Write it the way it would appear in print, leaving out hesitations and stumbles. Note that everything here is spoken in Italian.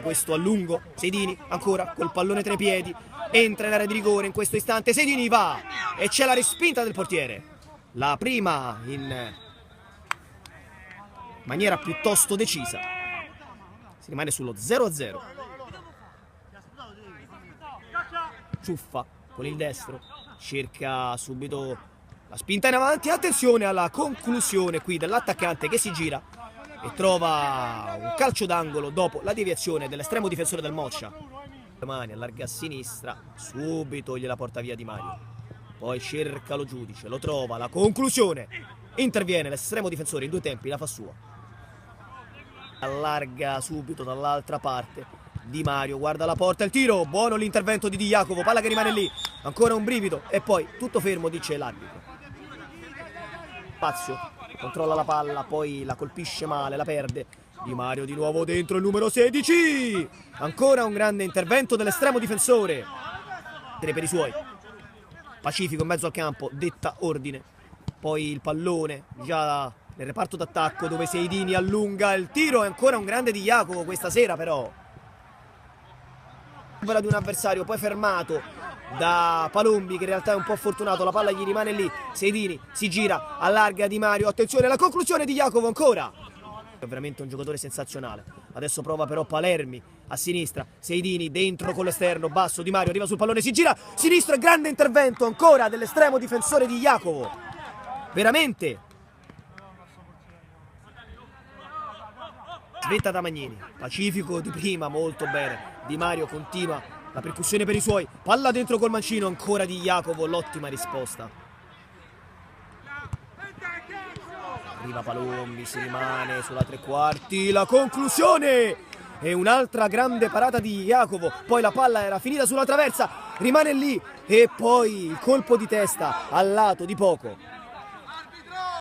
Questo a lungo, Seidini ancora col pallone tra i piedi, entra in area di rigore in questo istante, Seidini va e c'è la respinta del portiere, la prima in maniera piuttosto decisa, si rimane sullo 0-0. Ciuffa con il destro, cerca subito la spinta in avanti, attenzione alla conclusione qui dell'attaccante che si gira e trova un calcio d'angolo dopo la deviazione dell'estremo difensore del Moccia. Mani allarga a sinistra, subito gliela porta via Di Mario, poi cerca lo giudice, lo trova, la conclusione, interviene l'estremo difensore in due tempi, la fa sua, allarga subito dall'altra parte, Di Mario guarda la porta, il tiro, buono l'intervento di Di Jacopo, palla che rimane lì, ancora un brivido e poi tutto fermo, dice l'arbitro. Spazio, controlla la palla, poi la colpisce male, la perde. Di Mario di nuovo dentro il numero 16. Ancora un grande intervento dell'estremo difensore. Per i suoi. Pacifico in mezzo al campo, detta ordine. Poi il pallone, già nel reparto d'attacco dove Seidini allunga il tiro. E ancora un grande Di Jacopo questa sera però. Di un avversario poi fermato da Palombi che in realtà è un po' fortunato, la palla gli rimane lì, Seidini si gira, allarga Di Mario, attenzione alla conclusione di Jacopo ancora, è veramente un giocatore sensazionale. Adesso prova però Palermi a sinistra, Seidini dentro con l'esterno, basso, Di Mario arriva sul pallone, si gira, sinistro e grande intervento ancora dell'estremo difensore di Jacopo, veramente svetta da Magnini, Pacifico di prima molto bene, Di Mario continua la percussione per i suoi, palla dentro col mancino, ancora Di Jacopo, l'ottima risposta. Arriva Palombi, si rimane sulla tre quarti, la conclusione! E un'altra grande parata di Jacopo, poi la palla era finita sulla traversa, rimane lì e poi il colpo di testa al lato di poco.